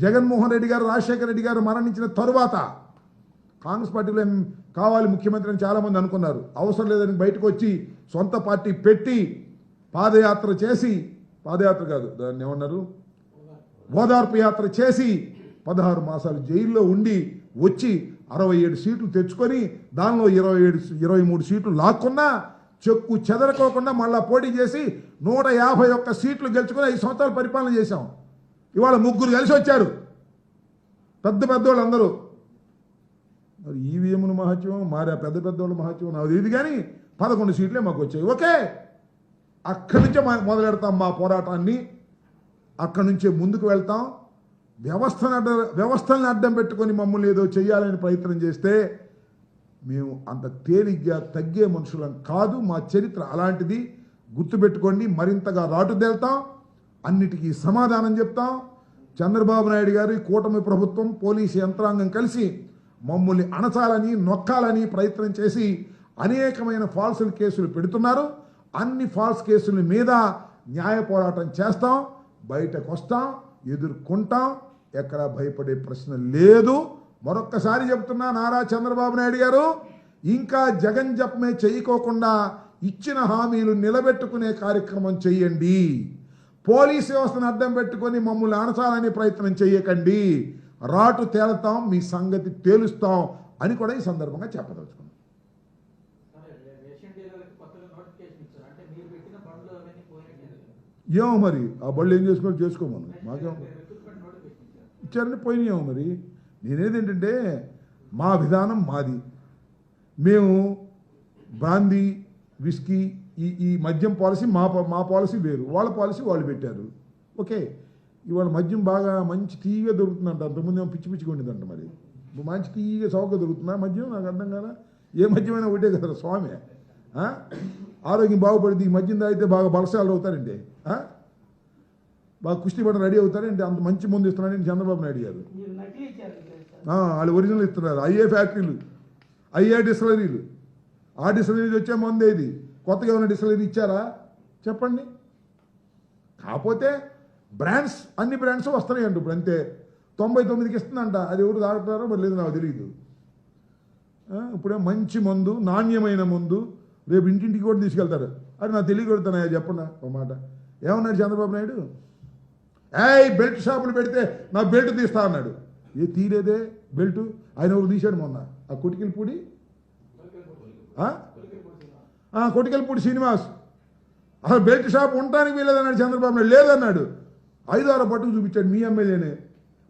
జగన్మోహన్ రెడ్డి గారు రాజశేఖర రెడ్డి గారు మరణించిన తరువాత కాంగ్రెస్ పార్టీలో కావాలి ముఖ్యమంత్రి అని చాలామంది అనుకున్నారు. అవసరం లేదని బయటకు వచ్చి సొంత పార్టీ పెట్టి పాదయాత్ర చేసి, పాదయాత్ర కాదు దాన్ని ఏమన్నారు, ఓదార్పు యాత్ర చేసి 16 మాసాలు జైల్లో ఉండి వచ్చి 67 సీట్లు తెచ్చుకొని దానిలో 23 సీట్లు లాక్కున్నా చెక్కు చెదరకోకుండా మళ్ళా పోటీ చేసి 151 సీట్లు గెలుచుకొని 5 సంవత్సరాలు పరిపాలన చేశాం. ఇవాళ 3 కలిసి వచ్చారు పెద్దోళ్ళు అందరూ. మరి ఈవీఎంల మహత్యం మరి ఆ పెద్దోళ్ళ మహత్యం నాకు తెలియదు, కానీ 11 సీట్లే మాకు వచ్చాయి. ఓకే, అక్కడి నుంచే మొదలెడతాం మా పోరాటాన్ని, అక్కడి నుంచే ముందుకు వెళ్తాం. వ్యవస్థలను అడ్డం పెట్టుకొని మమ్మల్ని ఏదో చేయాలని ప్రయత్నం చేస్తే మేము అంత తేలిగ్గా తగ్గే మనుషులం కాదు. మా చరిత్ర అలాంటిది, గుర్తుపెట్టుకోండి. మరింతగా రాటుదేల్తాం, అన్నిటికీ సమాధానం చెప్తాం. చంద్రబాబు నాయుడు గారి కూటమి ప్రభుత్వం, పోలీసు యంత్రాంగం కలిసి మమ్మల్ని అణచాలని నొక్కాలని ప్రయత్నం చేసి అనేకమైన ఫాల్స్ కేసులు పెడుతున్నారు. అన్ని ఫాల్స్ కేసుల మీద న్యాయ పోరాటం చేస్తాం, బయటకు వస్తాం, ఎదుర్కొంటాం. ఎక్కడా భయపడే ప్రశ్న లేదు. మరొక్కసారి చెప్తున్నా, నారా చంద్రబాబు నాయుడు గారు ఇంకా జగన్ జపమే చేయకోకుండా ఇచ్చిన హామీలు నిలబెట్టుకునే కార్యక్రమం చెయ్యండి. పోలీసు వ్యవస్థను అడ్డం పెట్టుకొని మమ్మల్ని అణచాలని ప్రయత్నం చేయకండి. రాటు తేలుతాం, మీ సంగతి తేలుస్తాం అని కూడా ఈ సందర్భంగా చెప్పదలుచుకున్నాం. ఏమో మరి ఆ బళ్ళు ఏం చేసుకోమను, మాకేమో ఇచ్చారని పోయినాయేమో మరి. నేనేదేంటంటే మా విధానం మాది. మేము బ్రాందీ విస్కీ ఈ మద్యం పాలసీ మా పాలసీ వేరు, వాళ్ళ పాలసీ వాళ్ళు పెట్టారు. ఓకే, ఇవాళ మద్యం బాగా మంచి తీయగా దొరుకుతుందంట. అంతకుముందు ఏమో పిచ్చిగా ఉండేదంట. మరి మంచి తీయగా చౌకగా దొరుకుతుందా మద్యం? నాకు అర్థం కదా. ఏ మద్యమైనా ఒకటే కదా స్వామి. ఆరోగ్యం బాగుపడింది ఈ మద్యం తాగితే బాగా బలశాలు అవుతారండి, బాగా కుస్తీ పడిన రెడీ అవుతారండి. అంత మంచి ముందు ఇస్తున్నారండి చంద్రబాబు నాయుడు గారు. వాళ్ళు ఒరిజినల్ ఇస్తున్నారు. అయ్యే ఫ్యాక్టరీలు, అయ్యే డిస్టిలరీలు. ఆ డిస్టిలరీలు వచ్చే ముందే ఇది కొత్తగా ఉన్న డిస్టిలరీ ఇచ్చారా చెప్పండి? కాకపోతే బ్రాండ్స్, అన్ని బ్రాండ్స్ వస్తున్నాయి అంట. ఇప్పుడు అంతే 99కి ఇస్తుందంట. అది ఎవరు తాగుతున్నారో మరి లేదు నాకు తెలియదు. ఇప్పుడే మంచి మందు, నాణ్యమైన మందు రేపు ఇంటింటికి కూడా తీసుకెళ్తారు. అది నాకు తెలియకొడుతున్నాయా చెప్పండి ఒక మాట. ఏమన్నాడు చంద్రబాబు నాయుడు? బెల్ట్ షాపులు పెడితే నా బెల్ట్ తీస్తా అన్నాడు. తీరేదే బెల్ట్. ఆయన ఎవరు తీశాడు మొన్న? ఆ కొటికెలపూడి కొటికెలపూడి శ్రీనివాస్. అసలు బెల్ట్ షాప్ ఉండటానికి వీలేదన్నాడు చంద్రబాబు నాయుడు. లేదన్నాడు. 5-6 పట్టుకు చూపించాడు. మీ ఎమ్మెల్యేనే.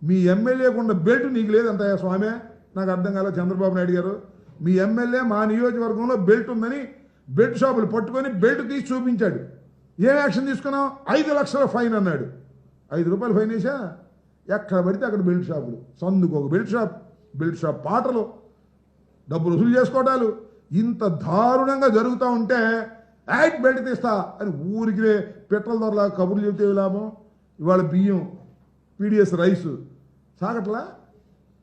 మీ ఎమ్మెల్యేకు ఉన్న బెల్ట్ నీకు లేదంటాయా స్వామి? నాకు అర్థం కాల చంద్రబాబు నాయుడు గారు. మీ ఎమ్మెల్యే మా నియోజకవర్గంలో బెల్ట్ ఉందని బెల్ట్ షాపులు పట్టుకొని బెల్ట్ తీసి చూపించాడు. ఏం యాక్షన్ తీసుకున్నావు? 5 లక్షల ఫైన్ అన్నాడు. 5 రూపాయలు ఫైన్ వేసా. ఎక్కడ పడితే అక్కడ బెల్ట్ షాపులు, సందుకు ఒక బెల్ట్ షాప్ పాటలు, డబ్బులు వసూలు చేసుకోవటాలు ఇంత దారుణంగా జరుగుతూ ఉంటే బెల్ట్ తీస్తా అని ఊరికి పెట్రోల్ ధరలా కబుర్లు చెబితే లాభం. ఇవాళ బియ్యం, పీడిఎస్ రైసు సాగట్లా.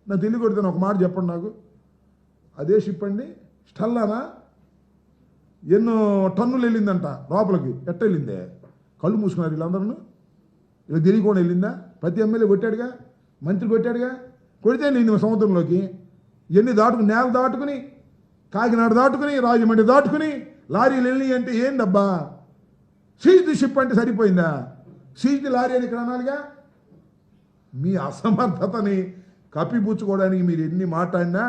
నాకు తెలియకొడితే ఒక మాట చెప్పండి నాకు. అదే షిప్ అండి స్టల్లానా ఎన్నో టన్నులు వెళ్ళిందంట లోపలికి. ఎట్ట వెళ్ళిందే? కళ్ళు మూసుకున్నారు వీళ్ళందరూ. ఇలా తెలియకుండా వెళ్ళిందా? ప్రతి ఎమ్మెల్యే కొట్టాడుగా, మంత్రి కొట్టాడుగా. కొడితే వెళ్ళింది సముద్రంలోకి. ఎన్ని దాటుకుని, నేల దాటుకుని, కాకినాడ దాటుకుని, రాజమండ్రి దాటుకుని లారీలు వెళ్ళి అంటే ఏందబ్బా? సీజ్డ్ షిప్ అంటే సరిపోయిందా? సీజ్డ్ లారీ అని ఇక్కడ అనాలిగా. మీ అసమర్థతని కప్పిపుచ్చుకోవడానికి మీరు ఎన్ని మాట్లాడినా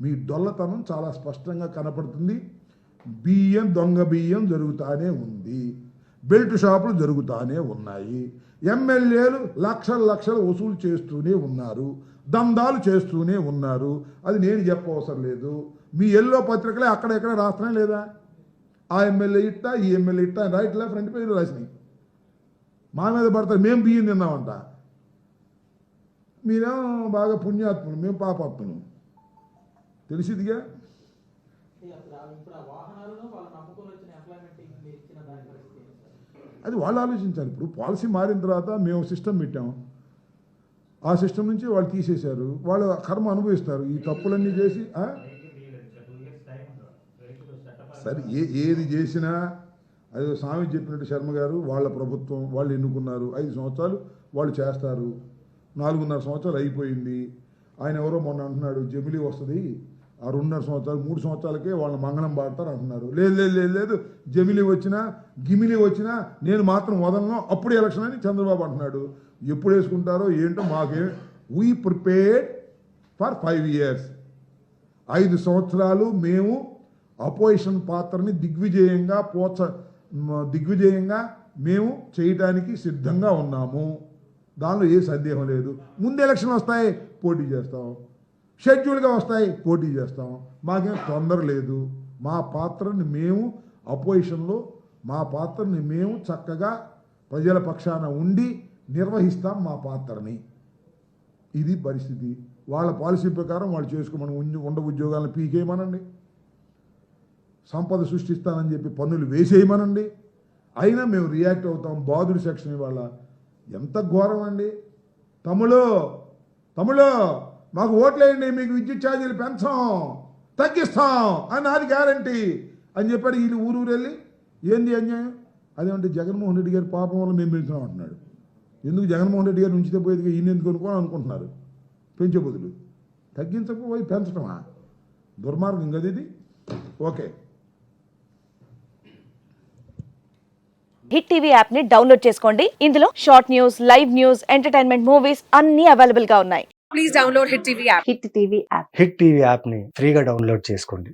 మీ డొల్లతనం చాలా స్పష్టంగా కనపడుతుంది. బియ్యం, దొంగ బియ్యం జరుగుతూనే ఉంది. బెల్ట్ షాపులు జరుగుతూనే ఉన్నాయి. ఎమ్మెల్యేలు లక్షలు వసూలు చేస్తూనే ఉన్నారు. దందాలు చేస్తూనే ఉన్నారు. అది నేను చెప్పవసరం లేదు. మీ ఎల్లో పత్రికలే అక్కడెక్కడ రాస్తూనే లేదా? ఆ ఎమ్మెల్యే ఇట్టా, ఈ ఎమ్మెల్యే ఇట్టా అని రైట్లా ఫ్రంట్ పేజీలో రాసినాయి. మా మీద పడతారు. మేము బియ్యం తిన్నామంట. మీరేమో బాగా పుణ్యాత్ములు, మేము పాపాత్ములు. తెలిసిదిగా. అది వాళ్ళు ఆలోచించాలి. ఇప్పుడు పాలసీ మారిన తర్వాత మేము సిస్టమ్ పెట్టాం. ఆ సిస్టమ్ నుంచి వాళ్ళు తీసేశారు. వాళ్ళు కర్మ అనుభవిస్తారు ఈ తప్పులన్నీ చేసి. సరే, ఏది చేసినా అది స్వామి చెప్పినట్టు శర్మ గారు వాళ్ళ ప్రభుత్వం వాళ్ళు ఎన్నుకున్నారు. 5 సంవత్సరాలు వాళ్ళు చేస్తారు. 4.5 సంవత్సరాలు అయిపోయింది. ఆయన ఎవరో మొన్న అంటున్నాడు జమిలీ వస్తుంది, ఆ 2.5 సంవత్సరాలు 3 సంవత్సరాలకే వాళ్ళ మంగళం పాడతారు అంటున్నారు. లేదు లేదు లేదు లేదు, జమిలీ వచ్చినా గిమిలీ వచ్చినా నేను మాత్రం వదలను, అప్పుడు ఎలక్షన్ అని చంద్రబాబు అంటున్నాడు. ఎప్పుడు వేసుకుంటారో ఏంటో మాకేం. We prepared for 5 years. 5 సంవత్సరాలు మేము అపోజిషన్ పాత్రని దిగ్విజయంగా మేము చేయటానికి సిద్ధంగా ఉన్నాము. దానిలో ఏ సందేహం లేదు. ముందు ఎలక్షన్లు వస్తాయి, పోటీ చేస్తాం. షెడ్యూల్గా వస్తాయి, పోటీ చేస్తాం. మాకేం తొందర లేదు. మా పాత్రని మేము అపోజిషన్లో మా పాత్రని మేము చక్కగా ప్రజల పక్షాన ఉండి నిర్వహిస్తాం మా పాత్రని. ఇది పరిస్థితి. వాళ్ళ పాలసీ ప్రకారం వాళ్ళు చేసుకోమని ఉండ ఉద్యోగాలను పీకేయమనండి, సంపద సృష్టిస్తానని చెప్పి పన్నులు వేసేయమనండి. అయినా మేము రియాక్ట్ అవుతాం. బాధుడి సెక్షన్ ఇవాళ ఎంత ఘోరం అండి. తమ్ముళ్ళు మాకు ఓట్లేయండి, మీకు విద్యుత్ ఛార్జీలు పెంచాం, తగ్గిస్తాం అని నాది గ్యారంటీ అని చెప్పాడు. వీళ్ళు ఊరు వెళ్ళి ఏంది అన్యాయం? అదేమంటే జగన్మోహన్ రెడ్డి గారి పాపం వల్ల మేము పెంచున్నాం అంటున్నాడు. ఎందుకు జగన్మోహన్ రెడ్డి గారు ఉంచితే పోయేది ఈయన ఎందుకు అనుకుంటున్నారు? పెంచే బదులు తగ్గించకపోయి పెంచడమా? దుర్మార్గం కదా ఇది. ఓకే, హిట్ టీవీ యాప్ ని డౌన్లోడ్ చేసుకోండి. ఇందులో short news, live news, entertainment movies అన్ని అవైలబుల్ గా ఉన్నాయి. Please download hit TV app. Hit TV యాప్ని ఫ్రీగా డౌన్లోడ్ చేసుకోండి.